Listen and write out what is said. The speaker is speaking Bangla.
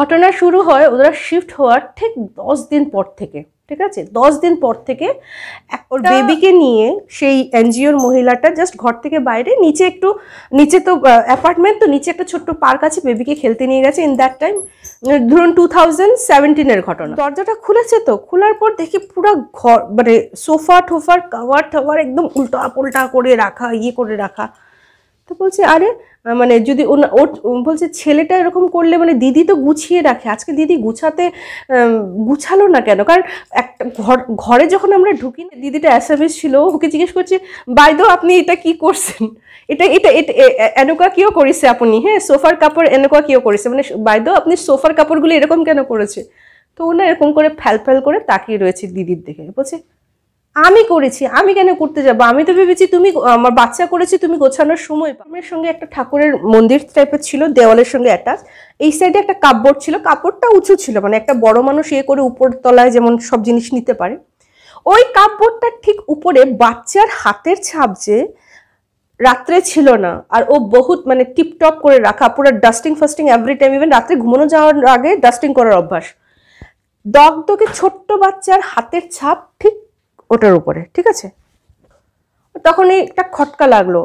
ঘটনা শুরু হয় ওরা শিফট হওয়ার ঠিক 10 দিন পর থেকে, ঠিক আছে? 10 দিন পর থেকে ওর বেবিকে নিয়ে সেই এনজিওর মহিলাটা জাস্ট ঘর থেকে বাইরে নিচে তো অ্যাপার্টমেন্ট, তো নিচে একটা ছোট্ট পার্ক আছে, বেবিকে খেলতে নিয়ে গেছে। ইন দ্যাট টাইম ধরুন 2017-এর ঘটনা। দরজাটা খুলেছে, তো খোলার পর দেখি পুরো ঘর মানে সোফা টোফার কাভার টাভার একদম উল্টা পোল্টা করে রাখা, করে রাখা। তো বলছে আরে মানে যদি ওর বলছে ছেলেটা এরকম করলে মানে দিদি তো গুছিয়ে রাখে, আজকে দিদি গুছালো না কেন? কারণ একটা ঘরে যখন আমরা ঢুকি না, দিদিটা অ্যাসামিস ছিল, ওকে জিজ্ঞেস করছে বাইদো আপনি এটা কি করছেন, এটা এটা এনেকুৱা কিয় করেছে আপনি, হ্যাঁ সোফার কাপড় এনেকুৱা কিয় করেছে, মানে বাইদো আপনি সোফার কাপড়গুলো এরকম কেন করেছে? তো ও না এরকম করে ফ্যাল করে তাকিয়ে রয়েছে দিদির দিকে, বলছে আমি করেছি, আমি কেন করতে যাবো, আমি তো ভেবেছি তুমি আমার বাচ্চা করেছি, তুমি গোছানোর সময়। আমার সঙ্গে একটা ঠাকুরের মন্দির টাইপের ছিল, দেওয়ালের সঙ্গে অ্যাটাচ। এই সাইডে একটা কাপড় ছিল, কাপড়টা উঁচু ছিল, মানে একটা বড় মানুষ করে উপর তলায় যেমন সব জিনিস নিতে পারে। ওই কাপড়টার ঠিক উপরে বাচ্চার হাতের ছাপ যে রাত্রে ছিল না, আর ও বহুত মানে টিপটপ করে রাখা, পুরো dusting fasting every time, even রাত্রে ঘুমানো যাওয়ার আগে ডাস্টিং করার অভ্যাস। দগদগে ছোট্ট বাচ্চার হাতের ছাপ ঠিক ওটার উপরে, ঠিক আছে? তখন একটা খটকা লাগলো,